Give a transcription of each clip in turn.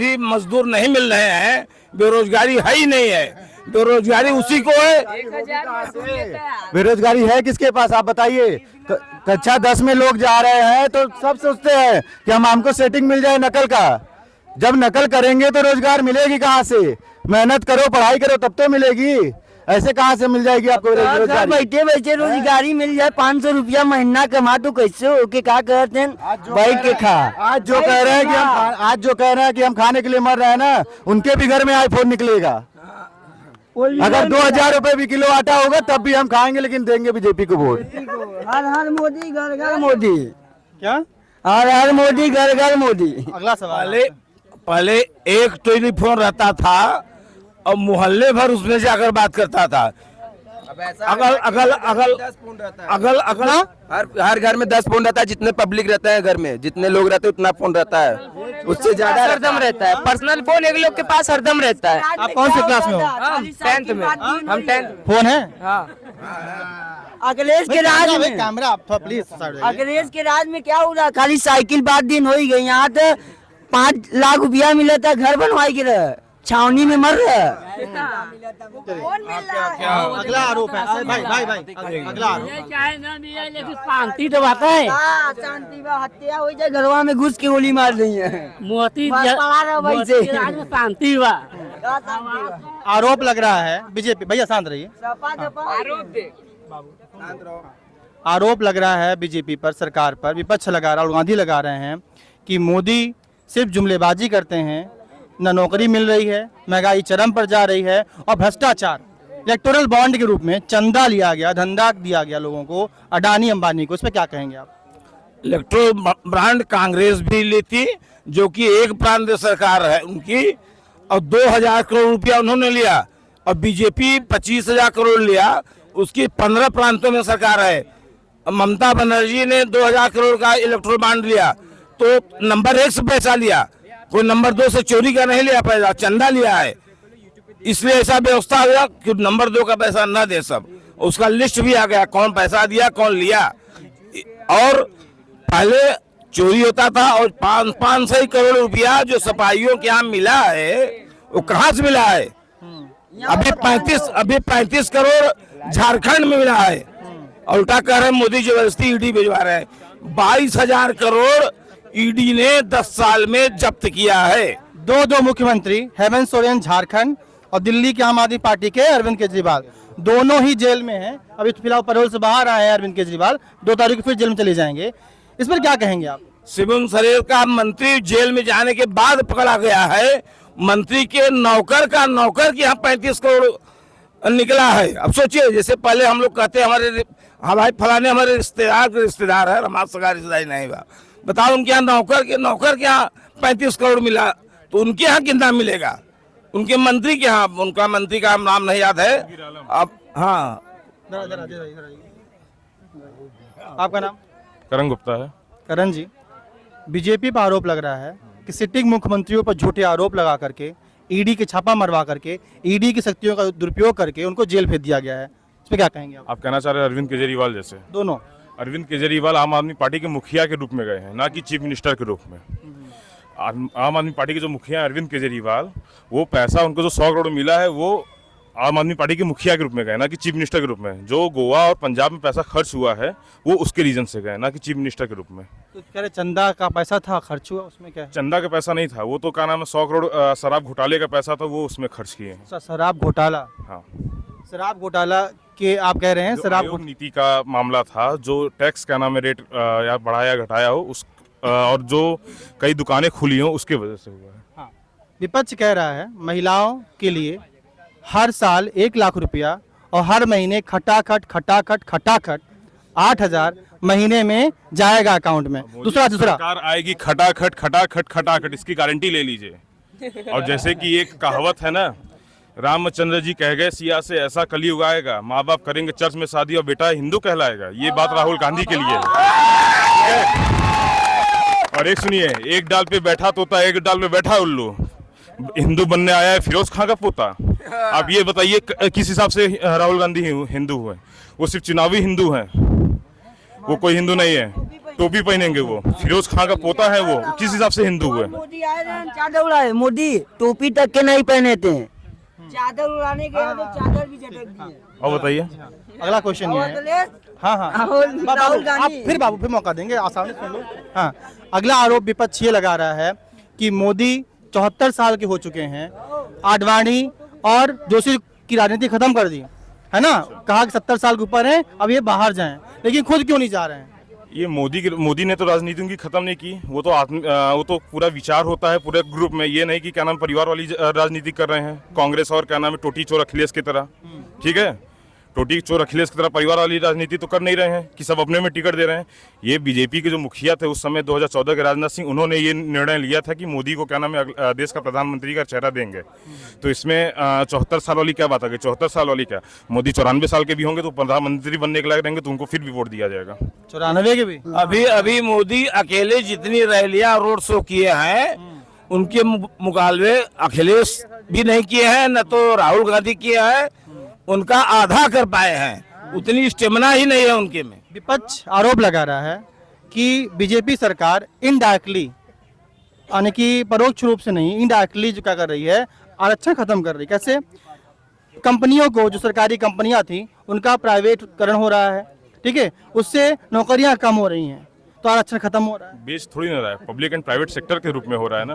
भी मजदूर नहीं मिल रहे हैं, बेरोजगारी है ही नहीं है, बेरोजगारी उसी को है। बेरोजगारी है किसके पास आप बताइए। कक्षा 10 में लोग जा रहे हैं तो सब सोचते हैं कि हमको सेटिंग मिल जाए नकल का। जब नकल करेंगे तो रोजगार मिलेगी कहाँ से? मेहनत करो, पढ़ाई करो तब तो मिलेगी, ऐसे कहाँ से मिल जाएगी आपको रोजगारी? बैठे बैठे रोजगारी मिल जाए, 500 रुपया महीना कमा तो कैसे हो के क्या करते हैं बैठ के खा। आज जो कह रहे हैं कि हम खाने के लिए मर रहे हैं ना, उनके भी घर में आईफोन निकलेगा। अगर 2000 रुपए भी किलो आटा होगा तब भी हम खाएंगे, लेकिन देंगे बीजेपी को वोट। हर हर मोदी घर घर मोदी। क्या? हर हर मोदी घर घर मोदी। अगला सवाल। पहले एक टेलीफोन रहता था और मोहल्ले भर उसमें जाकर बात करता था। अगल अगल अगल अगल अगल हर घर में 10 फोन रहता है, जितने पब्लिक रहता है घर में, जितने लोग रहते हैं उतना फोन रहता है, उससे ज्यादा हरदम रहता है। पर्सनल फोन एक लोग के पास हरदम रहता है। आप कौन से क्लास में हो? हम 10th में। हम 10th। फोन है? अखिलेश के राज में कैमरा आप प्लीज। अखिलेश के राज में क्या हो रहा? खाली साइकिल बात दिन हो ही गई। यहाँ तो 5 लाख रुपया मिला था, घर बनवाई के रहे, छावनी में मर रहे। अगला आरोप है भाई अगला आरोप शांति तो बात है, शांति बा, हत्या हो जाए घरवा में घुस के गोली मार दी है। मोदी वैसे राज में शांति बा। आरोप लग रहा है बीजेपी, भैया शांत रहिए। आरोप लग रहा है बीजेपी पर, सरकार पर, विपक्ष लगा, राहुल गांधी लगा रहे हैं कि मोदी सिर्फ जुमलेबाजी करते हैं, न नौकरी मिल रही है, महंगाई चरम पर जा रही है और भ्रष्टाचार, इलेक्टोरल बॉन्ड के रूप में चंदा लिया गया, धंधा दिया गया लोगों को, अडानी अंबानी को। इस पर क्या कहेंगे आप? इलेक्ट्रो ब्रांड कांग्रेस भी लेती, जो कि एक प्रांत सरकार है उनकी, और 2000 करोड़ रुपया उन्होंने लिया, और बीजेपी 25,000 करोड़ लिया, उसकी 15 प्रांतों में सरकार है। ममता बनर्जी ने 2000 करोड़ का इलेक्ट्रो बॉन्ड लिया, तो नंबर 1 से पैसा लिया, कोई नंबर 2 से चोरी का नहीं लिया, पैसा चंदा लिया है। इसलिए ऐसा व्यवस्था हुआ कि नंबर 2 का पैसा न दे सब, उसका लिस्ट भी आ गया, कौन पैसा दिया कौन लिया। और पहले चोरी होता था, और 500 करोड़ रुपया जो सिपाहियों के यहाँ मिला है वो कहाँ से मिला है? अभी 35 करोड़ झारखंड में मिला है, और उल्टा कह रहे हैं मोदी जबरदस्ती ईडी भिजवा रहे हैं। 22,000 करोड़ ईडी ने 10 साल में जब्त किया है। दो मुख्यमंत्री, हेमंत सोरेन झारखंड और दिल्ली के आम आदमी पार्टी के अरविंद केजरीवाल, दोनों ही जेल में हैं। अभी फिलहाल पैरोल से बाहर आए हैं अरविंद केजरीवाल, 2 तारीख को फिर जेल में चले जाएंगे। इस पर क्या कहेंगे आप? शिवम सरेर का मंत्री जेल में जाने के बाद पकड़ा गया है, मंत्री के नौकर के यहाँ 35 करोड़ निकला है। अब सोचिए, जैसे पहले हम लोग कहते हैं हमारे फलाने हमारे रिश्तेदार है, हमारा सगा रिश्तेदारी नहीं हुआ, बताओ उनके यहाँ नौकर के यहाँ 35 करोड़ मिला, तो उनके यहाँ कितना मिलेगा? उनके मंत्री के यहाँ, उनका मंत्री का नाम नहीं याद है अब। हाँ, आपका नाम? करण गुप्ता है। करण जी, बीजेपी पर आरोप लग रहा है कि सिटिंग मुख्यमंत्रियों पर झूठे आरोप लगा करके, ईडी के छापा मरवा करके, ईडी की शक्तियों का दुरुपयोग करके उनको जेल भेज दिया गया है। इस पर क्या कहेंगे आप? आप कहना चाह रहे हैं अरविंद केजरीवाल जैसे? दोनों। अरविंद केजरीवाल आम आदमी पार्टी के मुखिया के रूप में गए हैं, ना कि चीफ मिनिस्टर के रूप में। आम आदमी पार्टी के जो मुखिया अरविंद केजरीवाल, वो पैसा उनको जो 100 करोड़ मिला है वो आम आदमी पार्टी के मुखिया के रूप में गए, ना कि चीफ मिनिस्टर के रूप में। जो गोवा और पंजाब में पैसा खर्च हुआ है वो उसके रीजन से गए, ना कि चीफ मिनिस्टर के रूप में। तो कह रहे चंदा का पैसा था, खर्च हुआ, उसमें क्या है? चंदा का पैसा नहीं था, वो तो क्या नाम है 100 करोड़ शराब घोटाले का पैसा था, वो उसमें खर्च किए हैं। शराब घोटाला? हाँ, शराब घोटाला के आप कह रहे हैं? शराब नीति का मामला था, जो टैक्स क्या नाम है रेट या बढ़ाया घटाया हो उस, और जो कई दुकानें खुली हो उसके वजह से हुआ है। हाँ। विपक्ष कह रहा है महिलाओं के लिए हर साल 1 लाख रुपया और हर महीने खटाखट 8,000 महीने में जाएगा अकाउंट में। दूसरा सरकार आएगी खटाखट, इसकी गारंटी ले लीजिए। और जैसे कि एक कहावत है ना, रामचंद्र जी कह गए सिया से ऐसा कलयुग आएगा, माँ बाप करेंगे चर्च में शादी और बेटा हिंदू कहलाएगा। ये बात राहुल गांधी के लिए है। और एक सुनिए, एक डाल पे बैठा तोता, एक डाल पे बैठा उल्लू, हिंदू बनने आया है फिरोज खां का पोता। आप ये बताइए किस हिसाब से राहुल गांधी हिंदू हुए? वो सिर्फ चुनावी हिंदू हैं। वो कोई हिंदू नहीं है, टोपी पहनेंगे वो, फिरोज खान का पोता है वो, किस हिसाब से हिंदू हुए? मोदी आए थे चादर उड़ाए, मोदी टोपी तक के नहीं पहने थे, चादर उड़ाने गए तो चादर भी झटक दिए। और बताइए। अगला क्वेश्चन ये है, अखिलेश हाँ हाँ राहुल आप गांधी फिर मौका देंगे, आसानी से सुन लो। हाँ, अगला आरोप विपक्ष ये लगा रहा है कि मोदी 74 साल के हो चुके हैं, आडवाणी और जोशी की राजनीति खत्म कर दी है ना, कहा कि 70 साल के ऊपर है, अब ये बाहर जाएं, लेकिन खुद क्यों नहीं जा रहे हैं? ये मोदी ने तो राजनीति उनकी खत्म नहीं की, वो तो पूरा विचार होता है पूरे ग्रुप में, ये नहीं कि क्या नाम परिवार वाली राजनीति कर रहे हैं कांग्रेस और क्या नाम है टोटी चोर अखिलेश की तरह। ठीक है, टोटी चोर अखिलेश की तरह परिवार वाली राजनीति तो कर नहीं रहे हैं कि सब अपने में टिकट दे रहे हैं। ये बीजेपी के जो मुखिया थे उस समय 2014 के राजनाथ सिंह, उन्होंने ये निर्णय लिया था कि मोदी को क्या नाम है देश का प्रधानमंत्री का चेहरा देंगे। तो इसमें 74 साल वाली क्या बात आ गई? 74 साल वाली क्या, मोदी 94 साल के भी होंगे तो प्रधानमंत्री बनने के लायक रहेंगे तो उनको फिर भी वोट दिया जाएगा। 94 के भी अभी मोदी अकेले जितनी रैलियां रोड शो किए हैं उनके मुकाबले अखिलेश भी नहीं किए हैं, न तो राहुल गांधी किए हैं, उनका आधा कर पाए हैं, उतनी स्टेमिना ही नहीं है उनके में। विपक्ष आरोप लगा रहा है कि बीजेपी सरकार इनडायरेक्टली, यानी कि परोक्ष रूप से नहीं, इनडायरेक्टली जो क्या कर रही है, आरक्षण खत्म कर रही है। कैसे? कंपनियों को, जो सरकारी कंपनियां थी उनका प्राइवेटकरण हो रहा है, ठीक है, उससे नौकरियां कम हो रही हैं, तो आरक्षण खत्म हो रहा है। बेच थोड़ी ना रहा है, पब्लिक एंड प्राइवेट सेक्टर के रूप में हो रहा है ना।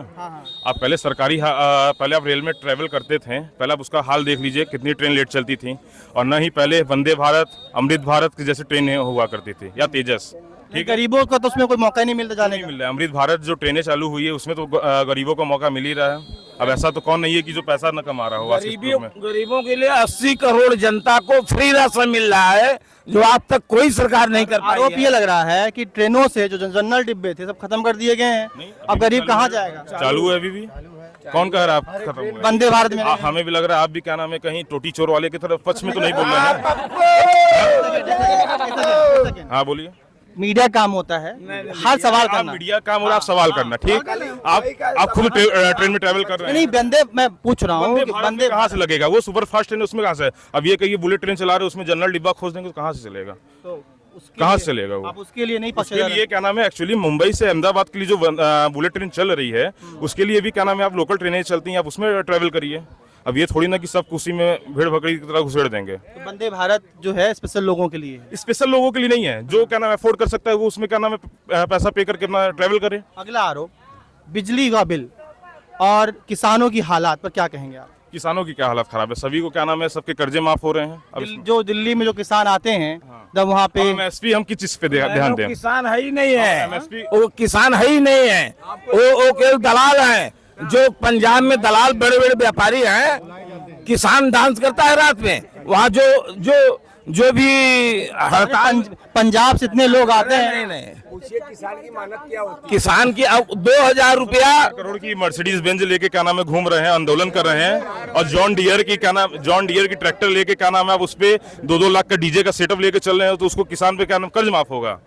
आप पहले पहले आप रेल में ट्रैवल करते थे, पहले आप उसका हाल देख लीजिए, कितनी ट्रेन लेट चलती थी, और न ही पहले वंदे भारत, अमृत भारत की जैसे ट्रेनें हुआ करती थी, या तेजस। ठीक, गरीबों को तो उसमें कोई मौका ही नहीं मिलता जाने नहीं का। मिल रहा है। अमृत भारत जो ट्रेनें चालू हुई है उसमें तो गरीबों को मौका मिल ही रहा है। अब ऐसा तो कौन नहीं है कि जो पैसा न कमा रहा हो वास्तविक रूप में। गरीबों के लिए 80 करोड़ जनता को फ्री राशन मिल रहा है, जो आज तक कोई सरकार नहीं कर पाई आरोप है। ये लग रहा है कि ट्रेनों से जो जनरल डिब्बे थे सब खत्म कर दिए गए हैं, अब गरीब कहाँ जाएगा? चालू है अभी भी, कौन कह रहा है आप खत्म हुआ है? वंदे भारत में हमें भी लग रहा है आप भी क्या नाम है कहीं टोटी चोर वाले की तरफ पक्ष में तो नहीं बोल रहे हैं। हाँ बोलिए। मीडिया काम होता है हर सवाल आप करना। मीडिया काम और आप सवाल करना, ठीक। आप खुद ट्रेन में ट्रैवल कर रहे हैं। नहीं, वंदे, मैं पूछ रहा हूँ कि वंदे वंदे कहाँ से लगेगा? वो सुपर फास्ट ट्रेन है, उसमें कहाँ से? अब ये कहिए बुलेट ट्रेन चला रहे हो, उसमें जनरल डिब्बा खोज देंगे तो कहाँ से चलेगा? तो उसके कहाँ लिए- से चलेगा वो? आप उसके लिए नहीं उसके पक्षधर लिए क्या नाम है एक्चुअली मुंबई से अहमदाबाद के लिए जो बुलेट ट्रेन चल रही है उसके लिए भी क्या नाम है आप लोकल ट्रेनें चलती हैं, आप उसमें ट्रैवल करिए। अब ये थोड़ी ना कि सब उसी में भेड़ बकरी की तरह घुसेड़ देंगे। तो वंदे भारत जो है स्पेशल लोगों के लिए है। स्पेशल लोगों के लिए नहीं है, जो क्या नाम है अफोर्ड कर सकता है वो उसमें क्या नाम है पैसा पे करके अपना ट्रैवल करे। अगला आरोप, बिजली का बिल और किसानों की हालात पर क्या कहेंगे आप? किसानों की क्या हालत खराब है, सभी को क्या नाम है सबके कर्जे माफ हो रहे हैं। अब जो दिल्ली में जो किसान आते हैं जब वहाँ पे एमएसपी हम किस चीज पे ध्यान दें? किसान है ही नहीं है, MSP वो किसान है ही नहीं है, वो केवल दलाल हैं। जो पंजाब में दलाल बड़े बड़े व्यापारी हैं, किसान डांस करता है रात में वहाँ, जो भी हड़ताल। पंजाब से इतने लोग आते हैं, नहीं, किसान की अब 2000 रुपया करोड़ की मर्सिडीज बेंज लेके क्या नाम है घूम रहे हैं, आंदोलन कर रहे हैं, और जॉन डियर की ट्रैक्टर लेके क्या नाम है आप उस पे 2-2 लाख का डीजे का सेटअप लेके चल रहे हैं, तो उसको किसान पे क्या नाम कर्ज माफ होगा?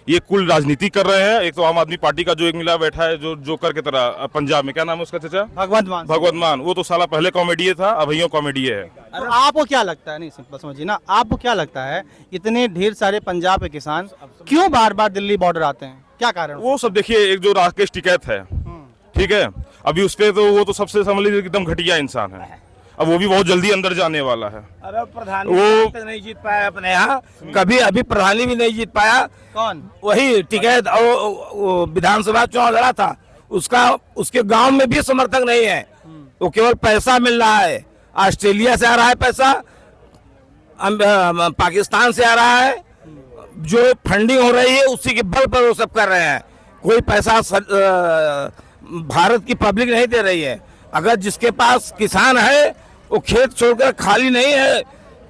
ये कुल राजनीति कर रहे हैं। एक तो आम आदमी पार्टी का जो एक मिला बैठा है जो जोकर की तरह पंजाब में, क्या नाम है उसका चाचा? भगवंत मान। वो तो साला पहले कॉमेडी था, अब यो कॉमेडी है। तो आपको क्या लगता है, नहीं सिंपल समझिए ना, आपको क्या लगता है इतने ढेर सारे पंजाब के किसान क्यों बार बार दिल्ली बॉर्डर आते हैं, क्या कारण? वो सब देखिए, एक जो राकेश टिकैत है, ठीक है, अभी उस पे तो वो तो सबसे समझ लीजिए एकदम घटिया इंसान है, अब वो भी बहुत जल्दी अंदर जाने वाला है। अरे प्रधानी वो नहीं जीत पाया अपने यहाँ कभी, अभी प्रधानी भी नहीं जीत पाया। कौन? वही टिकैत, वो विधानसभा चुनाव लड़ा था, उसके गांव में भी समर्थक नहीं है, वो केवल पैसा मिल रहा है, ऑस्ट्रेलिया से आ रहा है पैसा, पाकिस्तान से आ रहा है, जो फंडिंग हो रही है उसी के बल पर वो सब कर रहे हैं। कोई पैसा भारत की पब्लिक नहीं दे रही है। अगर जिसके पास किसान है वो खेत छोड़कर खाली नहीं है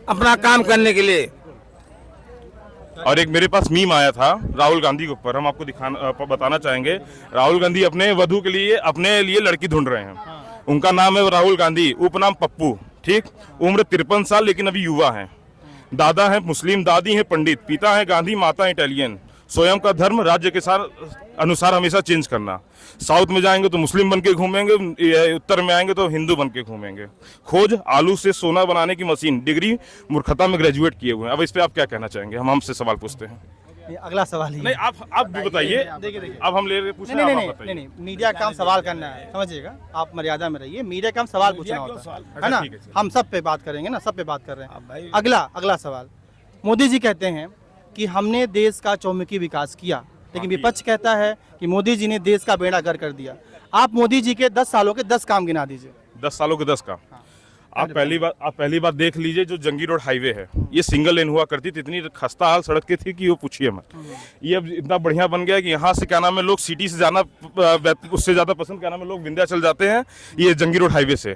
अपना काम करने के लिए। और एक मेरे पास मीम आया था राहुल गांधी के ऊपर, हम आपको बताना चाहेंगे। राहुल गांधी अपने वधू के लिए अपने लिए लड़की ढूंढ रहे हैं। उनका नाम है राहुल गांधी, उपनाम पप्पू, ठीक। उम्र 53 साल, लेकिन अभी युवा हैं। दादा है मुस्लिम, दादी है पंडित, पिता है गांधी, माता इटालियन। स्वयं का धर्म राज्य के अनुसार हमेशा चेंज करना। साउथ में जाएंगे तो मुस्लिम बन के घूमेंगे, उत्तर में आएंगे तो हिंदू बन के घूमेंगे। खोज आलू से सोना बनाने की मशीन, डिग्री मूर्खता में ग्रेजुएट किए हुए हैं। अब इस पे आप क्या कहना चाहेंगे? हम हमसे सवाल पूछते हैं। ये अगला सवाल ही है। नहीं आप भी बताइए। देखिए। अब हम ले रहे पूछ नहीं रहे नहीं हैं, नहीं आप बताइए। नहीं नहीं, मीडिया का काम सवाल करना है, समझिएगा, आप मर्यादा में रहिए। मीडिया का काम सवाल पूछना होता है ना। ठीक है, हम सब पे बात करेंगे ना, सब पे बात कर रहे भाई। हैं। अगला सवाल, मोदी जी कहते हैं कि हमने देश का चौमुखी विकास किया, लेकिन विपक्ष कहता है कि मोदी जी ने देश का बेड़ा गर्क कर दिया। आप मोदी जी के 10 सालों के 10 काम गिना दीजिए। 10 सालों के 10 का। आप पहली बार देख लीजिए, जो जंगी रोड हाईवे है, ये सिंगल लेन हुआ करती थी, इतनी खस्ता हाल सड़क की थी कि वो पूछिए मत। ये अब इतना बढ़िया बन गया कि यहाँ से क्या नाम है, लोग सिटी से जाना उससे ज्यादा पसंद, क्या नाम है, लोग विंध्याचल जाते हैं ये जंगी रोड हाईवे से।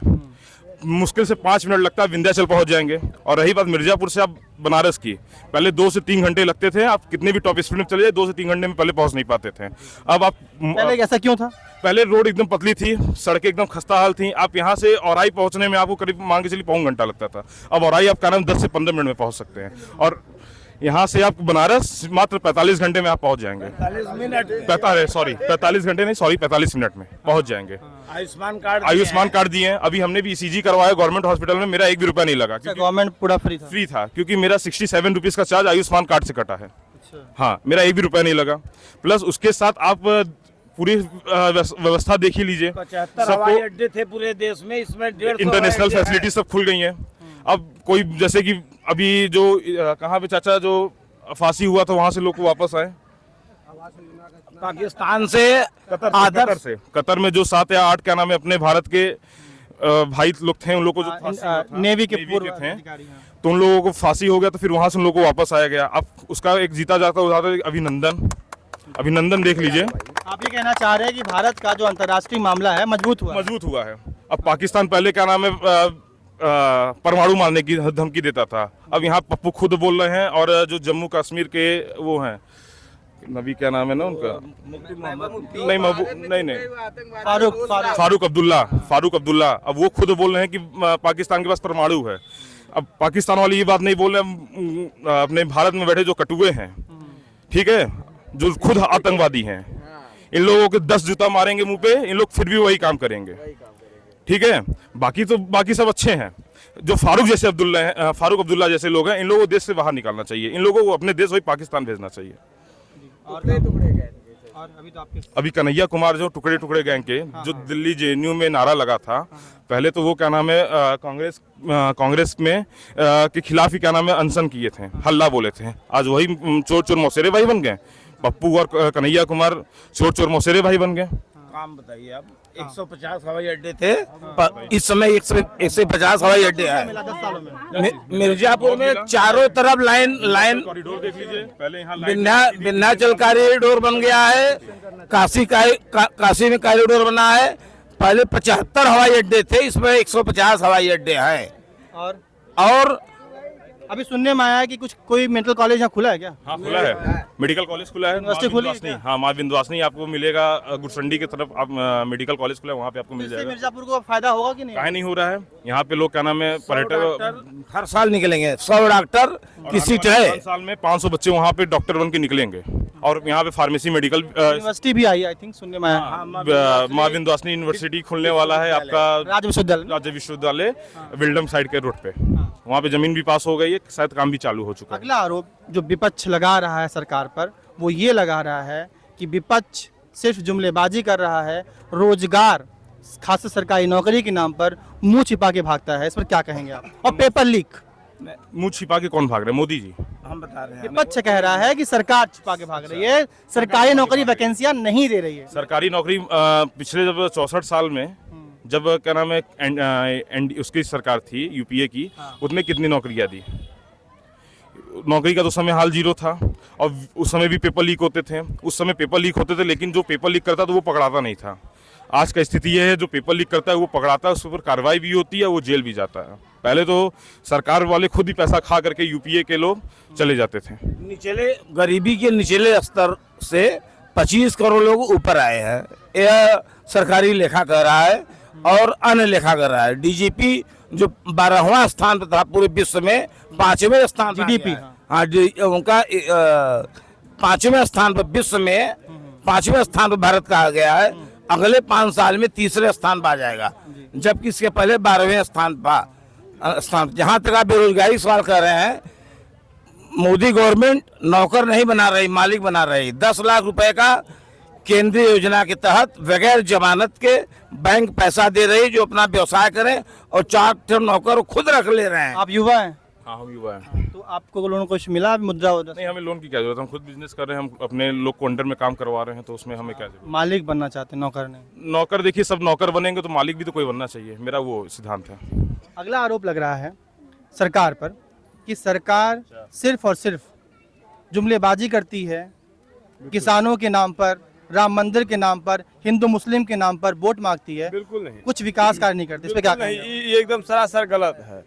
मुश्किल से 5 मिनट लगता है, विंध्याचल पहुंच जाएंगे। और रही बात मिर्जापुर से आप बनारस की, पहले 2 से 3 घंटे लगते थे। आप कितने भी टॉप स्पीड में चले जाए, 2 से 3 घंटे में पहले पहुंच नहीं पाते थे। अब आप पहले ऐसा क्यों था? पहले रोड एकदम पतली थी, सड़कें एकदम खस्ता हाल थी। आप यहाँ से औराई पहुंचने में आपको करीब मान के चलिए पौन घंटा लगता था। अब औराई आप क्या नाम 10 से 15 मिनट में पहुंच सकते हैं। और यहाँ से आप बनारस मात्र 45 घंटे में आप पहुंच जाएंगे। 45 मिनट में पहुंच जाएंगे। आयुष्मान कार्ड दिए हैं। अभी हमने भी ईसीजी करवाया गवर्नमेंट हॉस्पिटल में, मेरा 1 भी रुपया नहीं लगा, क्योंकि गवर्नमेंट पूरा फ्री था। क्योंकि मेरा 67 रुपीज का चार्ज आयुष्मान कार्ड से कटा है। हाँ, मेरा 1 भी रुपया नहीं लगा। प्लस उसके साथ आप पूरी व्यवस्था देख ही लीजिए। 75 हवाई अड्डे थे पूरे देश में, इसमें 150 इंटरनेशनल फैसिलिटी सब खुल गई हैं। अब कोई जैसे कि अभी जो कहाँ पे चाचा जो फांसी हुआ था, वहां से लोग वापस आए पाकिस्तान से कतर में जो 7 या 8 क्या नाम है अपने भारत के भाई लोग थे, उन लोगों को जो फांसी हुआ था, नेवी के नेवी पूर्व थे, अधिकारी, हाँ। तो उन लोगों को फांसी हो गया, तो फिर वहां से उन लोगों को वापस आया गया। अब उसका एक जीता जाता अभिनंदन देख लीजिए। आप ये कहना चाह रहे हैं कि भारत का जो अंतर्राष्ट्रीय मामला है मजबूत हुआ है। अब पाकिस्तान पहले क्या नाम है परमाणु मारने की धमकी देता था, अब यहाँ पप्पू खुद बोल रहे हैं। और जो जम्मू कश्मीर के वो हैं, नबी क्या नाम है ना उनका, नहीं फारूक अब्दुल्ला, अब वो खुद बोल रहे हैं कि पाकिस्तान के पास परमाणु है। अब पाकिस्तान वाले ये बात नहीं बोल रहे, अपने भारत में बैठे जो कटुए हैं, ठीक है, जो खुद आतंकवादी हैं, इन लोगों के 10 जूता मारेंगे मुंह पे, इन लोग फिर भी वही काम करेंगे, ठीक है। बाकी सब अच्छे हैं। जो फारूक अब्दुल्ला जैसे लोग हैं, इन लोगों को देश से बाहर निकालना चाहिए। इन लोगों को अपने देश वही पाकिस्तान भेजना चाहिए। और अभी कन्हैया कुमार जो टुकड़े गैंग के जो दिल्ली जेएनयू में नारा लगा था, पहले तो वो क्या नाम है कांग्रेस में के खिलाफ ही क्या नाम है अनशन किए थे, हल्ला बोले थे। आज वही चोर मौसेरे भाई बन गए। पप्पू और कन्हैया कुमार चोर मौसेरे भाई बन गए। काम बताइए आप। 150 हवाई अड्डे थे, इस समय 150 हवाई अड्डे हैं। मिर्जापुर में चारों तरफ लाइन कॉरिडोर देख लीजिए, पहले यहाँ विंध्याचल कॉरिडोर बन गया है, काशी में कॉरिडोर बना है। पहले 75 हवाई अड्डे थे, इसमें 150 हवाई अड्डे हैं। और अभी सुनने में आया है कि कोई मेडिकल कॉलेज यहाँ खुला है क्या? हाँ, खुला है, मेडिकल कॉलेज खुला है। यूनिवर्सिटी खुली है? हाँ, माँ विंध्यवासिनी आपको मिलेगा। गुरसंडी की तरफ आप मेडिकल कॉलेज खुला है, वहाँ पे आपको मिल जाएगा। मिर्जापुर को फायदा होगा कि नहीं? काहे नहीं हो रहा है। यहाँ पे लोग क्या नाम है पर्यटक हर साल निकलेंगे 100 डॉक्टर की सीट है। 5 साल में 500 बच्चे वहाँ पे डॉक्टर बन के निकलेंगे। और यहाँ पे फार्मेसी मेडिकल यूनिवर्सिटी भी आई, आई थिंक सुनने में आया। माँ विंध्यवासिनी यूनिवर्सिटी खुलने वाला है, आपका राज्य विश्वविद्यालय विल्डम साइड के रोड पे। वहाँ पे जमीन भी पास हो गई है, शायद काम भी चालू हो चुका है। अगला आरोप जो विपक्ष लगा रहा है सरकार पर, वो ये लगा रहा है कि विपक्ष सिर्फ जुमलेबाजी कर रहा है, रोजगार खासकर सरकारी नौकरी के नाम पर मुंह छिपा के भागता है। इस पर क्या कहेंगे आप? और पेपर लीक, मुंह छिपा के कौन भाग रहे हैं? मोदी जी। हम बता रहे हैं। विपक्ष कह रहा है कि सरकार छिपा के भाग रही है, सरकारी नौकरी वैकेंसियां नहीं दे रही है। सरकारी नौकरी पिछले जब 64 साल में जब क्या नाम है उसकी सरकार थी यूपीए की, उसमें कितनी नौकरियां दी? नौकरी का तो समय हाल 0 था। और उस समय भी पेपर लीक होते थे, लेकिन जो पेपर लीक करता था वो पकड़ाता नहीं था। आज का स्थिति यह है, जो पेपर लीक करता है वो पकड़ाता है, उसके ऊपर कार्रवाई भी होती है, वो जेल भी जाता है। पहले तो सरकार वाले खुद ही पैसा खा करके यूपीए के लोग चले जाते थे। गरीबी के निचले स्तर से 25 करोड़ लोग ऊपर आए हैं, यह सरकारी लेखा कह रहा है। और अन्य लेखा कर रहा है। डीजीपी जो 12वां स्थान पर था पूरे विश्व में, 5वें स्थान पर जीडीपी, हाँ उनका 5वें स्थान पर विश्व में 5वें स्थान पर भारत कहा गया है। अगले 5 साल में 3रे स्थान पर आ जाएगा, जबकि इसके पहले 12वें स्थान पर। जहाँ तक आप बेरोजगारी सवाल कर रहे हैं, मोदी गवर्नमेंट नौकर नहीं बना रही, मालिक बना रही। 10 लाख रुपए का केंद्रीय योजना के तहत बगैर जमानत के बैंक पैसा दे रही, जो अपना व्यवसाय करें, और 4 नौकर खुद रख ले रहे हैं। आप युवा हैं, हाँ हम युवा हैं। तो आपको लोन कुछ मिला मुद्रा वद्रा से? नहीं, हमें लोन की क्या जरूरत है, हम खुद बिजनेस कर रहे हैं, हम अपने लोग को अंडर में काम करवा रहे हैं, तो उसमें हमें क्या जरूरत मालिक बनना चाहते हैं, नौकर नहीं। नौकर देखिए, सब नौकर बनेंगे तो मालिक भी तो कोई बनना चाहिए, मेरा वो सिद्धांत है। अगला आरोप लग रहा है सरकार पर कि सरकार सिर्फ और सिर्फ जुमलेबाजी करती है, किसानों के नाम पर, राम मंदिर के नाम पर, हिंदू मुस्लिम के नाम पर वोट मांगती है, बिल्कुल नहीं, कुछ विकास कार्य नहीं करती। इस पे क्या नहीं, कहेंगे? ये एकदम सरासर गलत है।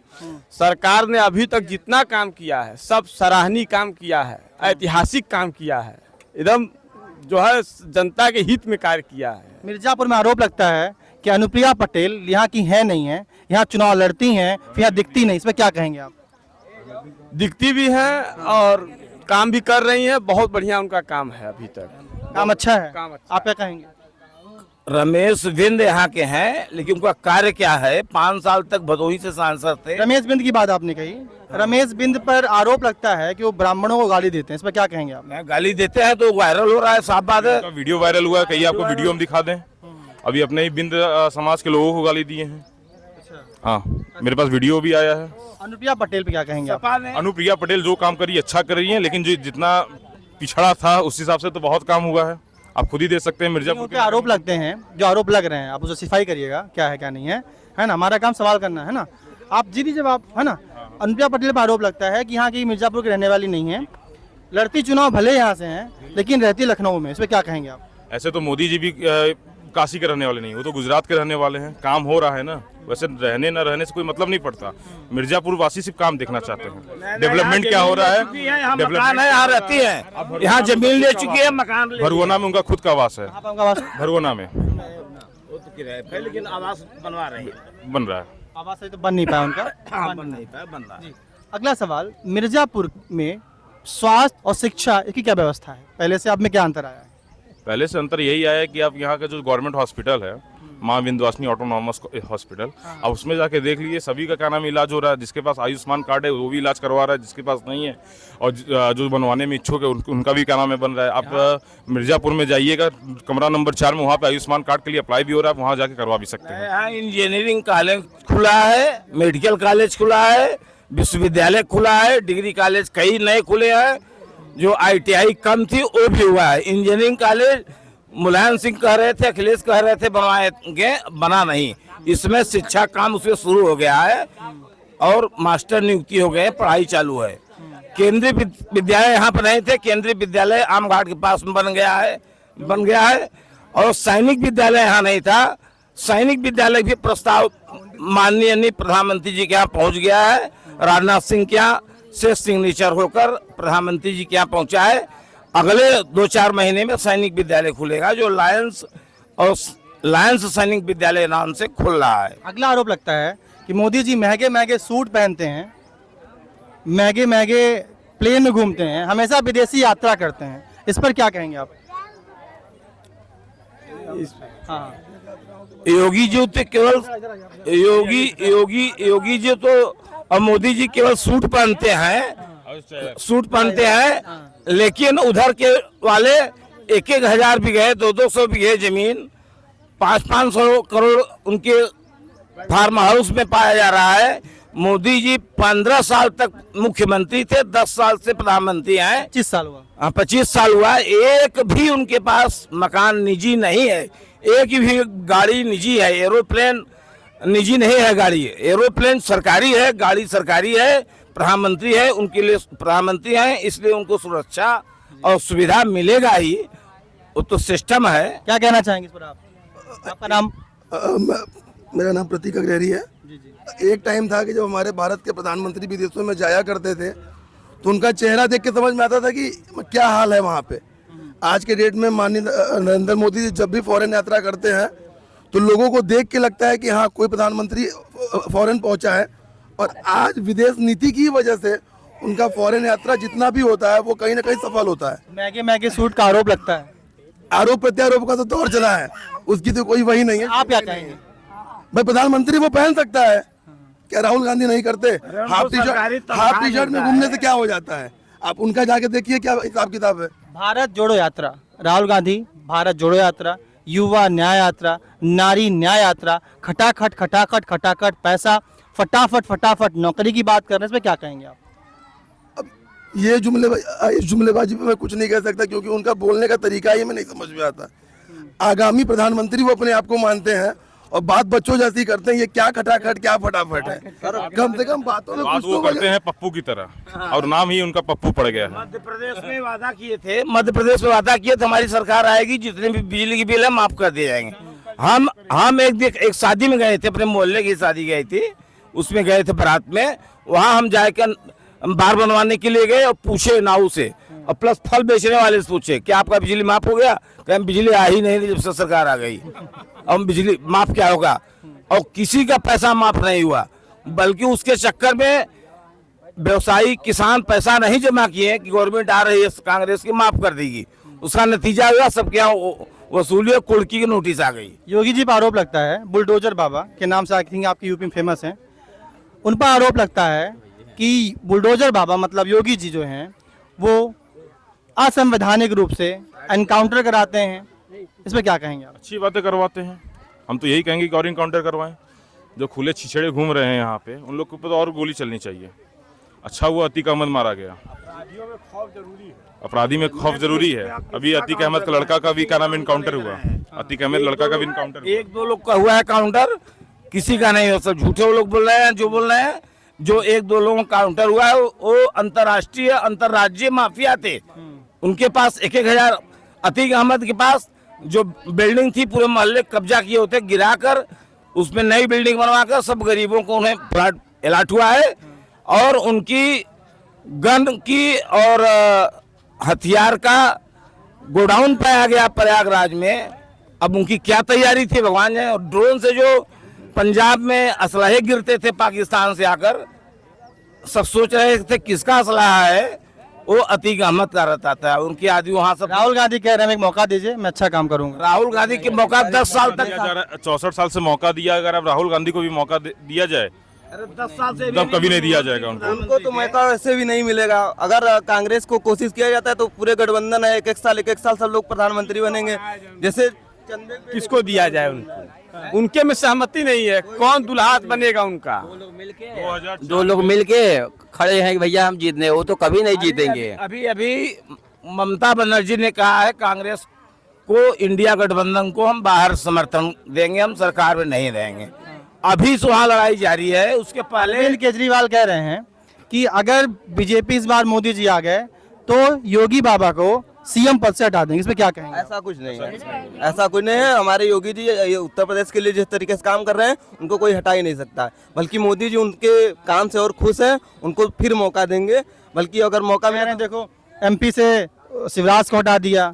सरकार ने अभी तक जितना काम किया है सब सराहनीय काम किया है, ऐतिहासिक काम किया है, एकदम जो है जनता के हित में कार्य किया है। मिर्जापुर में आरोप लगता है कि अनुप्रिया पटेल यहाँ की है नहीं है, यहाँ चुनाव लड़ती हैं, फिर यहाँ दिखती नहीं। इस पे क्या कहेंगे आप? दिखती भी है और काम भी कर रही है, बहुत बढ़िया उनका काम है अभी तक। काम अच्छा है, काम अच्छा आप क्या कहेंगे? रमेश बिंद यहाँ के हैं, लेकिन उनका कार्य क्या है? 5 साल तक भदोही से सांसद थे। रमेश बिंद की बात आपने कही, रमेश बिंद पर आरोप लगता है कि वो ब्राह्मणों को गाली देते हैं। इस पर क्या कहेंगे आप? गाली देते हैं तो वायरल हो रहा है, साफ बात है। उनका वीडियो वायरल हुआ है, कहीं आपको वीडियो हम दिखा दें। अभी अपने ही बिंद समाज के लोगों को गाली दिए हैं। हाँ, मेरे पास वीडियो भी आया है। अनुप्रिया पटेल पे क्या कहेंगे आप? अनुप्रिया पटेल जो काम करी अच्छा कर रही है, लेकिन जो जितना पिछड़ा था उस हिसाब से तो बहुत काम हुआ है। आप खुद ही देख सकते हैं मिर्जापुर उन पे आरोप लगते हैं, जो आरोप लग रहे हैं, आप उसे सिफाई करिएगा क्या है क्या नहीं है, है ना? हमारा काम सवाल करना है ना, आप जी जवाब, है ना? अनुप्रिया पटेल पर आरोप लगता है कि यहाँ की मिर्जापुर की रहने वाली नहीं है, लड़ती चुनाव भले यहाँ से हैं लेकिन रहती लखनऊ में। इस पर क्या कहेंगे आप? ऐसे तो मोदी जी भी काशी के रहने वाले नहीं, वो तो गुजरात के रहने वाले हैं। काम हो रहा है ना, वैसे रहने न रहने से कोई मतलब नहीं पड़ता। मिर्जापुर वासी सिर्फ काम देखना चाहते हैं, डेवलपमेंट क्या हो रहा है। मकान है, यहाँ रहती है, यहाँ जमीन ले चुकी है, मकान ले। भरुआना में उनका खुद का आवास है, आप उनका आवास भरुआना में वो तो किराए पे, लेकिन आवास बनवा रही है। बन रहा है। आवास से तो बन नहीं पाया उनका। हाँ, बन नहीं पाया, बन रहा है। अगला सवाल, मिर्जापुर में स्वास्थ्य और शिक्षा इसकी क्या व्यवस्था है? पहले से अब में क्या अंतर आया है? पहले से अंतर यही आया है कि आप यहाँ का जो गवर्नमेंट हॉस्पिटल है, माँ विंध्यवासिनी ऑटोनॉमस हॉस्पिटल, अब उसमें जाके देख लीजिए, सभी का क्या नाम इलाज हो रहा है। जिसके पास आयुष्मान कार्ड है वो भी इलाज करवा रहा है, जिसके पास नहीं है और जो बनवाने में इच्छुक है उनका भी क्या नाम है बन रहा है। आप मिर्जापुर में जाइएगा, कमरा नंबर 4 में, वहाँ पे आयुष्मान कार्ड के लिए अप्लाई भी हो रहा है, वहाँ जाके करवा भी सकते हैं। यहाँ इंजीनियरिंग कॉलेज खुला है, मेडिकल कॉलेज खुला है, विश्वविद्यालय खुला है, डिग्री कॉलेज कई नए खुले हैं। जो ITI कम थी वो भी हुआ है। इंजीनियरिंग कॉलेज मुलायम सिंह कह रहे थे, अखिलेश कह रहे थे बनवाएंगे, बना नहीं। इसमें शिक्षा काम उसमें शुरू हो गया है और मास्टर नियुक्ति हो गए, पढ़ाई चालू है। केंद्रीय विद्यालय यहाँ पर नहीं थे, केंद्रीय विद्यालय आम घाट के पास में बन गया है। और सैनिक विद्यालय यहाँ नहीं था, सैनिक विद्यालय भी प्रस्ताव माननीय प्रधानमंत्री जी के यहाँ पहुँच गया है। राजनाथ सिंह के यहाँ से सिग्नेचर होकर प्रधानमंत्री जी के यहाँ पहुँचा है। अगले 2-4 महीने में सैनिक विद्यालय खुलेगा, जो लायंस सैनिक विद्यालय नाम से खुल रहा है। अगला आरोप लगता है कि मोदी जी महंगे महंगे सूट पहनते हैं, महंगे महंगे प्लेन में घूमते हैं, हमेशा विदेशी यात्रा करते हैं। इस पर क्या कहेंगे आप? हाँ, योगी जी तो केवल योगी जी तो और मोदी जी केवल सूट पहनते हैं, लेकिन उधर के वाले 1-1 हजार बीघे, 200-200 बीघे जमीन, 500-500 करोड़ उनके फार्म हाउस में पाया जा रहा है। मोदी जी 15 साल तक मुख्यमंत्री थे, 10 साल से प्रधानमंत्री हैं। 25 साल हुआ। 25 साल हुआ, एक भी उनके पास मकान निजी नहीं है, एक भी गाड़ी निजी है। एरोप्लेन निजी नहीं है, गाड़ी है, एरोप्लेन सरकारी है, गाड़ी सरकारी है। प्रधानमंत्री है, उनके लिए प्रधानमंत्री हैं, इसलिए उनको सुरक्षा और सुविधा मिलेगा ही, वो तो सिस्टम है। क्या कहना चाहेंगे इस पर आप? आपका नाम? मेरा नाम प्रतीक अग्रहरी है। एक टाइम था कि जब हमारे भारत के प्रधानमंत्री विदेशों में जाया करते थे तो उनका चेहरा देख के समझ में आता था कि क्या हाल है वहाँ पे। आज के डेट में माननीय नरेंद्र मोदी जी जब भी फॉरेन यात्रा करते हैं तो लोगों को देख के लगता है कि हाँ, कोई प्रधानमंत्री फॉरेन पहुंचा है। और आज विदेश नीति की वजह से उनका फॉरेन यात्रा जितना भी होता है वो कहीं ना कहीं सफल होता है। महंगे महंगे सूट का आरोप लगता है। आरोप प्रत्यारोप का तो दौर चला है, उसकी तो कोई वही नहीं है। आप क्या कहेंगे? भाई प्रधानमंत्री वो पहन सकता है, क्या राहुल गांधी नहीं करते? हाफ टी शर्ट में घूमने से क्या हो जाता है? आप उनका जाके देखिए क्या हिसाब किताब है। भारत जोड़ो यात्रा, राहुल गांधी भारत जोड़ो यात्रा, युवा न्याय यात्रा, नारी न्याय यात्रा, खटाखट खटाखट खटाखट पैसा, फटाफट फटाफट नौकरी की बात कर रहे हैं, इसमें क्या कहेंगे आप? अब ये इस जुमलेबाजी पे मैं कुछ नहीं कह सकता, क्योंकि उनका बोलने का तरीका ही मैं नहीं समझ में आता। आगामी प्रधानमंत्री वो अपने आप को मानते हैं और बात बच्चों जैसी करते हैं। ये क्या खटाखट क्या फटाफट है, कम से कम बातों में बात कुछ वो तो करते हैं पप्पू की तरह, और नाम ही उनका पप्पू पड़ गया है। मध्य प्रदेश में वादा किए थे, मध्य प्रदेश में वादा किए थे हमारी सरकार आएगी, जितने भी बिजली की बिल है माफ कर दिए जाएंगे। हम एक शादी में गए थे, अपने मोहल्ले की शादी गई थी, उसमें गए थे बारात में। वहाँ हम जाकर बार बनवाने के लिए गए और पूछे नाऊ से, और प्लस फल बेचने वाले से पूछे कि आपका बिजली माफ हो गया? कहें बिजली आ ही नहीं जब से सरकार आ गई, अब बिजली माफ क्या होगा? और किसी का पैसा माफ नहीं हुआ, बल्कि उसके चक्कर में व्यवसायी किसान पैसा नहीं जमा किए कि गवर्नमेंट आ रही है कांग्रेस की माफ कर देगी। उसका नतीजा हुआ सबके यहाँ वसूली और कुर्की की नोटिस आ गई। योगी जी पर आरोप लगता है, बुलडोजर बाबा के नाम से आई थिंक आपकी यूपी में फेमस हैं, उन पर आरोप लगता है कि बुलडोजर बाबा मतलब योगी जी जो हैं वो असंवैधानिक रूप से एनकाउंटर कराते हैं, इसमें क्या कहेंगे आप? अच्छी बातें करवाते हैं, हम तो यही कहेंगे कि और इनकाउंटर करवाएं। जो खुले छिछड़े घूम रहे हैं यहाँ पे, उन लोग के ऊपर तो और गोली चलनी चाहिए। अच्छा हुआ अतीक अहमद मारा गया। अपराधी में खौफ जरूरी है। अभी अतीक अहमद का लड़का का भी क्या नाम इनकाउंटर हुआ, अतीक अहमद लड़का का भी इनकाउंटर हुआ। एक दो लोग का हुआ है काउंटर, किसी का नहीं हो, सब झूठे वो लोग बोल रहे हैं जो बोल रहे हैं। जो एक दो लोगों का काउंटर हुआ है वो अंतर्राष्ट्रीय अंतर्राज्यीय माफिया थे, उनके पास 1,000 अतीक अहमद के पास जो बिल्डिंग थी पूरे मोहल्ले कब्जा किए होते, गिराकर उसमें नई बिल्डिंग बनवाकर सब गरीबों को उन्हें प्लाट अलॉट हुआ है। और उनकी गन की और हथियार का गोडाउन पाया गया प्रयागराज में। अब उनकी क्या तैयारी थी भगवान जाने। और ड्रोन से जो पंजाब में असलहे गिरते थे पाकिस्तान से आकर, सब सोच रहे थे किसका असलहा है, वो अतीक अहमद का रहता था। उनकी आदमी वहाँ सब। राहुल गांधी कह रहे हैं एक मौका दीजिए, मैं अच्छा काम करूंगा। राहुल गांधी के मौका 10 साल तक, 64 साल से मौका दिया, अगर अब राहुल गांधी को भी मौका दिया जाए 10 साल से तब कभी नहीं दिया जाएगा उनको तो मौका वैसे भी नहीं मिलेगा। अगर कांग्रेस को कोशिश किया जाता है तो पूरे गठबंधन है, एक एक साल सब लोग प्रधानमंत्री बनेंगे। जैसे किसको दिया जाए उनको, उनके में सहमति नहीं है, कौन दुल्हा बनेगा उनका? दो लोग मिलके खड़े हैं कि भैया हम जीतने, वो तो कभी नहीं जीतेंगे। अभी ममता बनर्जी ने कहा है कांग्रेस को, इंडिया गठबंधन को हम बाहर समर्थन देंगे, हम सरकार में नहीं रहेंगे। अभी से वहाँ लड़ाई जारी है। उसके पहले अरविंद केजरीवाल कह रहे हैं कि अगर बीजेपी इस बार मोदी जी आ गए तो योगी बाबा को सीएम पद से हटा देंगे, इसमें क्या कहेंगे? ऐसा कुछ नहीं है, ऐसा कुछ नहीं है। हमारे योगी जी ये उत्तर प्रदेश के लिए जिस तरीके से काम कर रहे हैं उनको कोई हटा ही नहीं सकता। बल्कि मोदी जी उनके काम से और खुश हैं, उनको फिर मौका देंगे। बल्कि अगर मौका मिले, देखो एमपी से शिवराज को हटा दिया,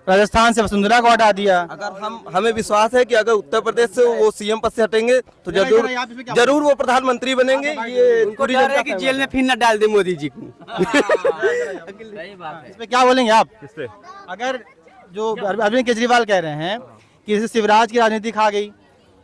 राजस्थान से वसुंधरा को हटा दिया। अगर हमें विश्वास है कि अगर उत्तर प्रदेश से वो सीएम पद से हटेंगे तो जरूर वो प्रधानमंत्री बनेंगे। ये पूरी जनता की जेल में फिर न डाल दे मोदी जी को। इसमें क्या बोलेंगे आप? किससे? अगर जो अरविंद केजरीवाल कह रहे हैं कि जैसे शिवराज की राजनीति खा गई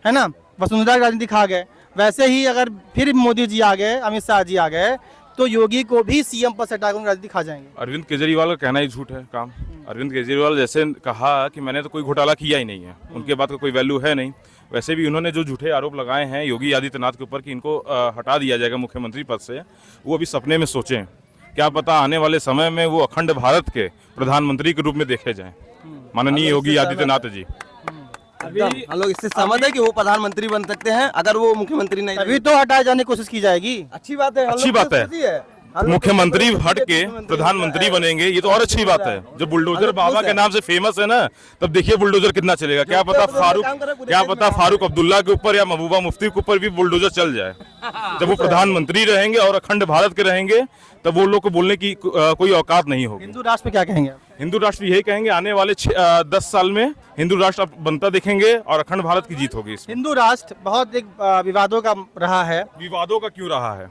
है ना, वसुंधरा की राजनीति खा गए, वैसे ही अगर फिर मोदी जी आ गए, अमित शाह जी आ गए तो योगी को भी सीएम पद से हटाकर राजनीति खा जाएंगे। अरविंद केजरीवाल का कहना ही झूठ है काम। अरविंद केजरीवाल जैसे कहा कि मैंने तो कोई घोटाला किया ही नहीं है, उनके बात का कोई वैल्यू है नहीं। वैसे भी उन्होंने जो झूठे आरोप लगाए हैं योगी आदित्यनाथ के ऊपर कि इनको हटा दिया जाएगा मुख्यमंत्री पद से, वो अभी सपने में सोचें। क्या पता आने वाले समय में वो अखंड भारत के प्रधानमंत्री के रूप में देखे जाएं, माननीय योगी आदित्यनाथ जी। हम लोग इससे सहमत है कि वो प्रधानमंत्री बन सकते हैं अगर वो मुख्यमंत्री नहीं। अभी तो हटाए जाने की कोशिश की जाएगी। अच्छी बात है, अच्छी बात है। मुख्यमंत्री हट के प्रधानमंत्री बनेंगे, ये तो और अच्छी बात है। जब बुलडोजर बाबा के नाम से फेमस है ना, तब देखिए बुलडोजर कितना चलेगा। क्या पता फारूक अब्दुल्ला के ऊपर या महबूबा मुफ्ती के ऊपर भी बुलडोजर चल जाए। जब वो प्रधानमंत्री रहेंगे और अखंड भारत के रहेंगे, तब वो लोग को बोलने की कोई औकात नहीं होगी। हिंदू राष्ट्र पे क्या कहेंगे? हिंदू राष्ट्र यही कहेंगे आने वाले 10 साल में हिंदू राष्ट्र बनता देखेंगे और अखंड भारत की जीत होगी। इसमें हिंदू राष्ट्र बहुत एक विवादों का रहा है। विवादों का क्यों रहा है?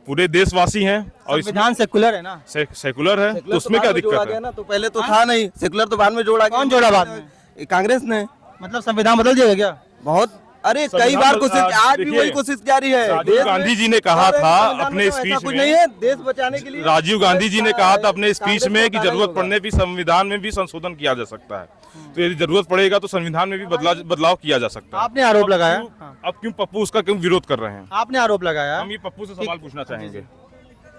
पूरे देशवासी हैं और संविधान सेकुलर है ना, सेकुलर है, तो उसमें क्या दिक्कत है? ना तो पहले तो था नहीं, सेकुलर तो बाद में जोड़ा गया। कौन जोड़ा बाद में? कांग्रेस ने। मतलब संविधान बदल दिया क्या? बहुत अरे कई बार कोशिश, आज भी देखिए, वही कोशिश जारी है। राजीव गांधी जी ने कहा था अपने स्पीच कुछ में, नहीं है देश बचाने के लिए। राजीव गांधी जी ने कहा था अपने स्पीच में कि जरूरत पड़ने भी संविधान में भी संशोधन किया जा सकता है। तो यदि जरूरत पड़ेगा तो संविधान में भी बदलाव किया जा सकता है। आपने आरोप लगाया, अब क्यों पप्पू उसका क्यों विरोध कर रहे हैं? आपने आरोप लगाया, हम ये पप्पू से सवाल पूछना चाहेंगे।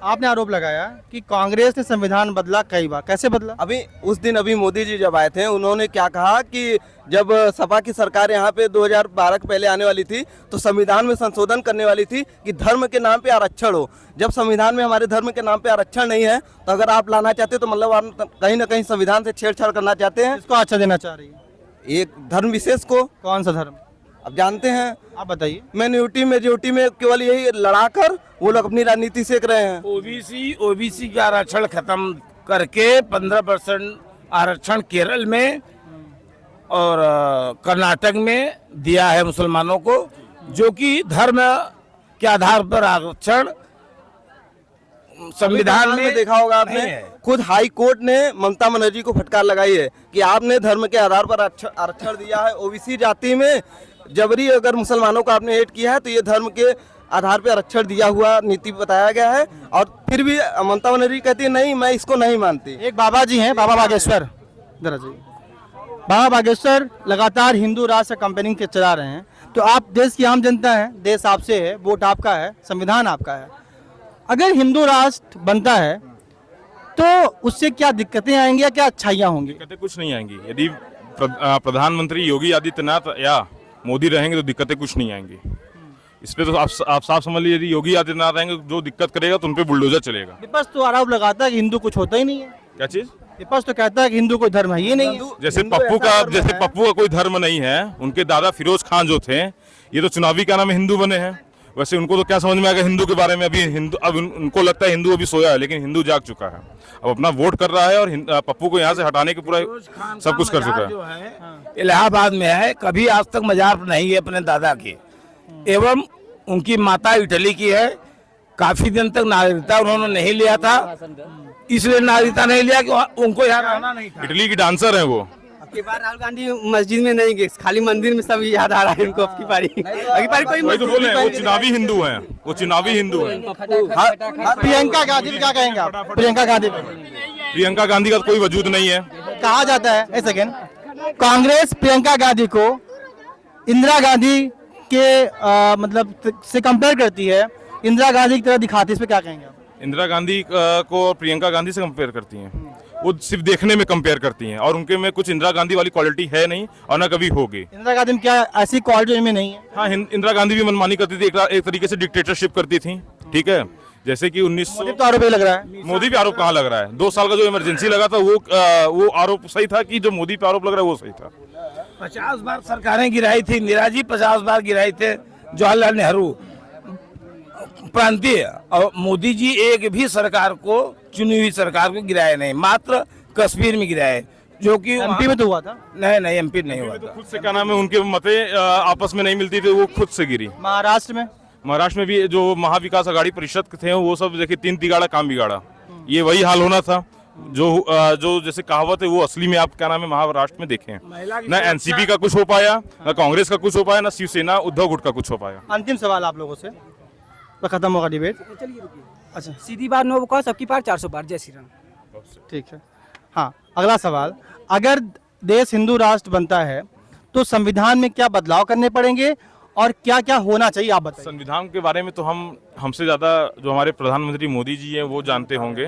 आपने आरोप लगाया कि कांग्रेस ने संविधान बदला कई बार, कैसे बदला? अभी मोदी जी जब आए थे, उन्होंने क्या कहा कि जब सपा की सरकार यहाँ पे 2012 के पहले आने वाली थी तो संविधान में संशोधन करने वाली थी कि धर्म के नाम पे आरक्षण हो। जब संविधान में हमारे धर्म के नाम पे आरक्षण नहीं है तो अगर आप लाना चाहते हो तो मतलब आप कहीं ना कहीं संविधान से छेड़छाड़ करना चाहते हैं। इसको अच्छा देना चाह रही है एक धर्म विशेष को। कौन सा धर्म? अब जानते हैं, आप बताइए। माइनॉरिटी मेजोरिटी में केवल यही लड़ाकर वो लोग अपनी राजनीति सेक रहे हैं। ओबीसी का आरक्षण खत्म करके 15% आरक्षण केरल में और कर्नाटक में दिया है मुसलमानों को, जो कि धर्म के आधार पर आरक्षण संविधान में देखा होगा आपने, खुद हाई कोर्ट ने ममता बनर्जी को फटकार लगाई है कि आपने धर्म के आधार पर आरक्षण दिया है। ओबीसी जाति में जबरी अगर मुसलमानों को आपने ऐड किया है तो ये धर्म के आधार पर आरक्षण दिया हुआ नीति बताया गया है। और फिर भी ममता बनर्जी कहती है नहीं, मैं इसको नहीं मानती। एक बाबा जी हैं, बाबा बागेश्वर, जरा जी। बाबा बागेश्वर लगातार हिंदू राष्ट्र कंपेनिंग के चला रहे हैं, तो आप देश की आम जनता है, देश आपसे है, वोट आपका है, संविधान आपका है। अगर हिंदू राष्ट्र बनता है तो उससे क्या दिक्कतें आएंगी या क्या अच्छाइयाँ होंगी? दिक्कतें कुछ नहीं आएंगी। यदि प्रधानमंत्री योगी आदित्यनाथ या मोदी रहेंगे तो दिक्कतें कुछ नहीं आएंगी। इस पे तो आप साफ समझ लीजिए, यदि योगी आदित्यनाथ रहेंगे जो दिक्कत करेगा तो उनपे बुलडोजर चलेगा। विपक्ष तो आरोप लगाता है कि हिंदू कुछ होता ही नहीं है। क्या चीज? विपक्ष तो कहता है कि हिंदू कोई धर्म है ही नहीं है। जैसे पप्पू का कोई धर्म नहीं है, उनके दादा फिरोज खान जो थे ये तो चुनावी क्या नाम है हिंदू बने हैं। वैसे उनको तो क्या समझ में आएगा हिंदू के बारे में? अभी हिंदू, अब उनको लगता है हिंदू अभी सोया है, लेकिन हिंदू जाग चुका है, अब अपना वोट कर रहा है और पप्पू को यहाँ से हटाने के पूरा सब कुछ कर चुका है। इलाहाबाद में है, कभी आज तक मजार नहीं है अपने दादा की, एवं उनकी माता इटली की है। काफी दिन तक नागरिकता उन्होंने नहीं लिया था, इसलिए नागरिकता नहीं लिया कि उनको यहाँ रहना नहीं था। इटली की डांसर है वो। अबकी बार राहुल गांधी मस्जिद में नहीं गए, खाली मंदिर में सब याद आ रहा है उनको। अबकी बारी कोई वही तो बोल रहे हैं, वो चुनावी हिंदू हैं, वो चुनावी हिंदू हैं। प्रियंका गांधी भी क्या कहेंगे आप? प्रियंका गांधी, प्रियंका गांधी का कोई वजूद नहीं है। कहा जाता है, एक सेकेंड, कांग्रेस प्रियंका गांधी को इंदिरा गांधी के मतलब से कंपेयर करती है, इंदिरा गांधी की तरह दिखाती है, इस पे क्या कहेंगे आप? इंदिरा गांधी को और प्रियंका गांधी से कंपेयर करती हैं, वो सिर्फ देखने में कंपेयर करती हैं और उनके में कुछ इंदिरा गांधी वाली क्वालिटी है नहीं और ना कभी होगी। इंदिरा गांधी में क्या ऐसी क्वालिटी में नहीं है? हाँ, इंदिरा गांधी भी मनमानी करती थी, एक तरीके से डिक्टेटरशिप करती थी, ठीक है। जैसे कि 1900 तो आरोप लग रहा है, मोदी पे आरोप कहाँ लग रहा है? 2 साल का जो इमरजेंसी लगा था वो आरोप सही था कि जो मोदी पे आरोप लग रहा है वो सही था? 50 बार सरकारें गिराई थी, इंदिरा जी 50 बार गिराई थे, जवाहरलाल नेहरू प्रांतीय, और मोदी जी एक भी सरकार को, चुनी हुई सरकार को गिराए नहीं, मात्र कश्मीर में गिराए, जो कि एमपी में तो हुआ था। नहीं, एमपी नहीं हुआ था। खुद से क्या नाम है, उनके मते आपस में नहीं मिलती थी, वो खुद से गिरी। महाराष्ट्र में भी जो महाविकास आघाड़ी परिषद थे वो सब देखिए 3 तिगाड़ा काम बिगाड़ा, ये वही हाल होना था। जो जैसे कहावत है वो असली में आप क्या नाम है महाराष्ट्र में देखे हैं। ना एनसीपी का कुछ हो पाया, ना कांग्रेस का कुछ हो पाया, ना शिवसेना उद्धव गुट का कुछ हो पाया। अंतिम सवाल आप लोगों से, तो खत्म होगा डिबेट। अच्छा, सीधी बात, नो बकवास, सबकी पार 400 पार। जय श्री राम। ठीक है। हाँ, अगला सवाल, अगर देश हिंदू राष्ट्र बनता है तो संविधान में क्या बदलाव करने पड़ेंगे और क्या क्या होना चाहिए, आप बताइए। संविधान के बारे में तो हमसे ज़्यादा जो हमारे प्रधानमंत्री मोदी जी हैं वो जानते होंगे,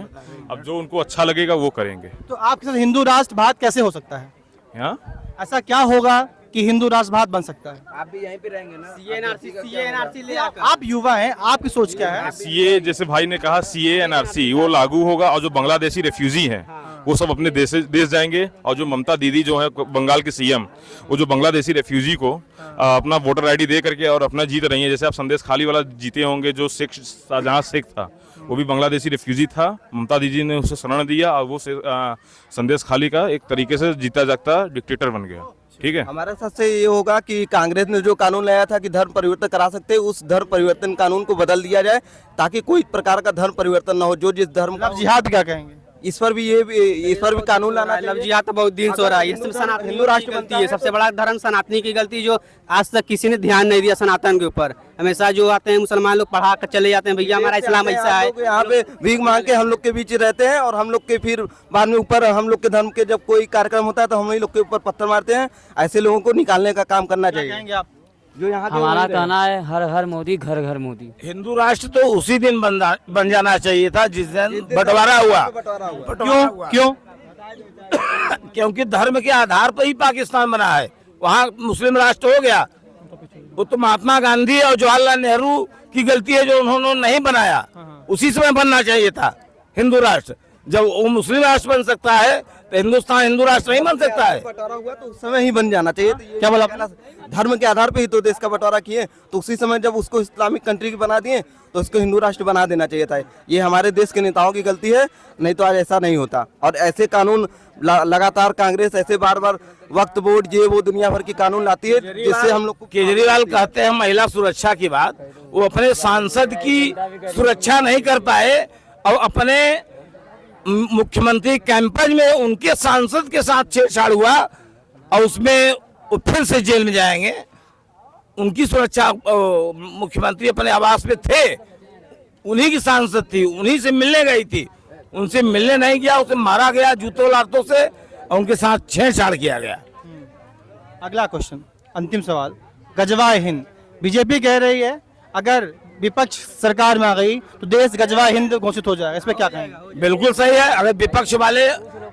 अब जो उनको अच्छा लगेगा वो करेंगे। तो आपके साथ हिंदू राष्ट्र भारत कैसे हो सकता है? हाँ, ऐसा क्या होगा कि हिंदू राष्ट्र भारत बन सकता है? आप भी यहीं पे रहेंगे ना। CA/NRC ले आकर। आप युवा हैं, आपकी सोच क्या है? सीए, जैसे भाई ने कहा CA NRC वो लागू होगा और जो बांग्लादेशी रेफ्यूजी हैं वो सब अपने देश जाएंगे, और जो ममता दीदी जो है बंगाल के CM, वो जो बांग्लादेशी रेफ्यूजी को अपना वोटर ID दे करके और अपना जीत रही है। जैसे आप संदेश खाली वाला जीते होंगे, जो जहाँ सिख था वो भी बांग्लादेशी रेफ्यूजी था, ममता दीदी ने उसे शरण दिया और वो संदेश खाली का एक तरीके से जीता जागता डिक्टेटर बन गया। ठीक है, हमारे साथ से ये होगा कि कांग्रेस ने जो कानून लाया था कि धर्म परिवर्तन करा सकते हैं, उस धर्म परिवर्तन कानून को बदल दिया जाए ताकि कोई प्रकार का धर्म परिवर्तन ना हो। जो जिस धर्म का जिहाद क्या कहेंगे? इस पर भी कानून लाना चाहिए। लफ्जियात तो बहुत दिन से हो रहा है, ये सब सनातनी हिंदू राष्ट्र गलती है, सबसे बड़ा धर्म सनातनी की गलती, जो आज तक किसी ने ध्यान नहीं दिया सनातन के ऊपर। हमेशा जो आते हैं मुसलमान लोग पढ़ा कर चले जाते हैं, भैया हमारा इस्लाम ऐसा है। यहाँ पे भीख मांग के हम लोग के बीच रहते हैं और हम लोग के फिर बाद में ऊपर हम लोग के धर्म के जब कोई कार्यक्रम होता है तो हम लोग के ऊपर पत्थर मारते हैं। ऐसे लोगों को निकालने का काम करना चाहिए। कहेंगे आप? जो यहाँ के हमारा वही रहे। कहना है हर हर मोदी घर घर मोदी। हिंदू राष्ट्र तो उसी दिन बन जाना चाहिए था जिस दिन बंटवारा हुआ। क्यों? क्योंकि धर्म के आधार पर ही पाकिस्तान बना है, वहाँ मुस्लिम राष्ट्र हो गया। वो तो महात्मा गांधी और जवाहरलाल नेहरू की गलती है जो उन्होंने नहीं बनाया, उसी समय बनना चाहिए था हिंदू राष्ट्र। जब वो मुस्लिम राष्ट्र बन सकता है तो हिंदुस्तान हिंदू राष्ट्र नहीं बन सकता है। बंटवारा हुआ तो उस समय ही बन जाना चाहिए। क्या बोला आपने? धर्म के आधार पे ही तो देश का बंटवारा किए, तो उसी समय जब उसको इस्लामिक कंट्री बना दिए तो उसको हिंदू राष्ट्र बना देना चाहिए था। ये हमारे देश के नेताओं की गलती है, नहीं तो आज ऐसा नहीं होता। और ऐसे कानून लगातार कांग्रेस ऐसे बार बार वक्फ बोर्ड ये वो दुनिया भर की कानून लाती है जिससे हम लोग को केजरीवाल कहते हैं महिला सुरक्षा की बात, वो अपने सांसद की सुरक्षा नहीं कर पाए और अपने मुख्यमंत्री कैंपस में उनके सांसद के साथ छेड़छाड़ हुआ और उसमें वो फिर से जेल में जाएंगे। उनकी सुरक्षा मुख्यमंत्री अपने आवास पे थे, उन्हीं की सांसद थी, उन्हीं से मिलने गई थी, उनसे मिलने नहीं गया, उसे मारा गया जूतों लातों से और उनके साथ छेड़छाड़ किया गया। अगला क्वेश्चन, अंतिम सवाल, गजवाए हिंद। बीजेपी कह रही है अगर विपक्ष सरकार में आ गई तो देश गजवाए हिंद घोषित हो जाएगा, इस पे क्या कहेंगे? बिल्कुल सही है, अगर विपक्ष वाले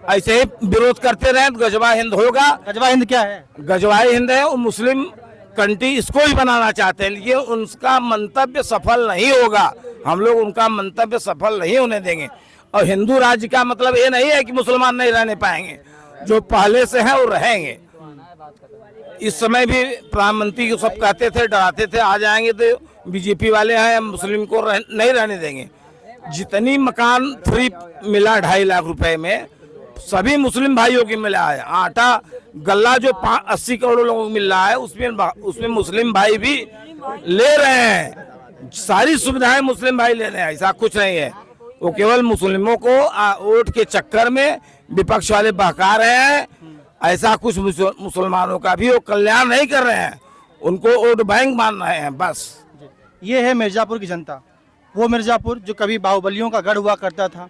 ऐसे ही विरोध करते रहे तो गजवाए हिंद होगा। गजवाए हिंद क्या है? गजवाए हिंद है, वो मुस्लिम कंट्री इसको ही बनाना चाहते हैं, लेकिन उनका मंतव्य सफल नहीं होगा। हम लोग उनका मंतव्य सफल नहीं होने देंगे। और हिंदू राज्य का मतलब ये नहीं है कि मुसलमान नहीं रहने पाएंगे, जो पहले से हैं वो रहेंगे। इस समय भी प्रधानमंत्री को सब कहते थे, डराते थे, आ जाएंगे तो बीजेपी वाले हैं मुस्लिम को नहीं रहने देंगे। जितनी मकान फ्री मिला 2.5 लाख रुपए में सभी मुस्लिम भाइयों की मिला है। आटा गल्ला जो 80 करोड़ लोगों को मिल रहा है उसमें मुस्लिम भाई भी ले रहे हैं। सारी सुविधाएं मुस्लिम भाई ले रहे हैं, ऐसा कुछ नहीं है। वो केवल मुस्लिमों को वोट के चक्कर में विपक्ष वाले बहका रहे हैं। ऐसा कुछ मुसलमानों का भी वो कल्याण नहीं कर रहे हैं, उनको वोट बैंक मान रहे हैं बस। ये है मिर्जापुर की जनता, वो मिर्जापुर जो कभी बाहुबलियों का गढ़ हुआ करता था।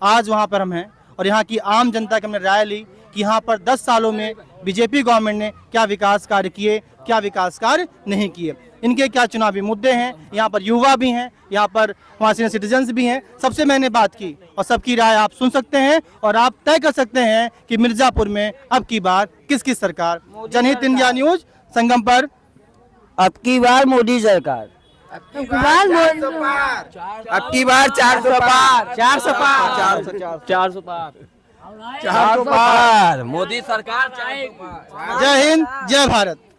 आज वहाँ पर हम हैं और यहाँ की आम जनता की हमने राय ली कि यहाँ पर 10 सालों में बीजेपी गवर्नमेंट ने क्या विकास कार्य किए, क्या विकास कार्य नहीं किए, इनके क्या चुनावी मुद्दे हैं। यहाँ पर युवा भी हैं, यहाँ पर हमारे सीनियर सिटीजन्स भी हैं, सबसे मैंने बात की और सबकी राय आप सुन सकते हैं और आप तय कर सकते हैं कि मिर्जापुर में अब की बार किसकी सरकार। जनहित इंडिया न्यूज, संगम पर। अब की बार मोदी सरकार, अब की बार 400 पार, 400 पार, 400 पार। मोदी सरकार। जय हिंद, जय भारत।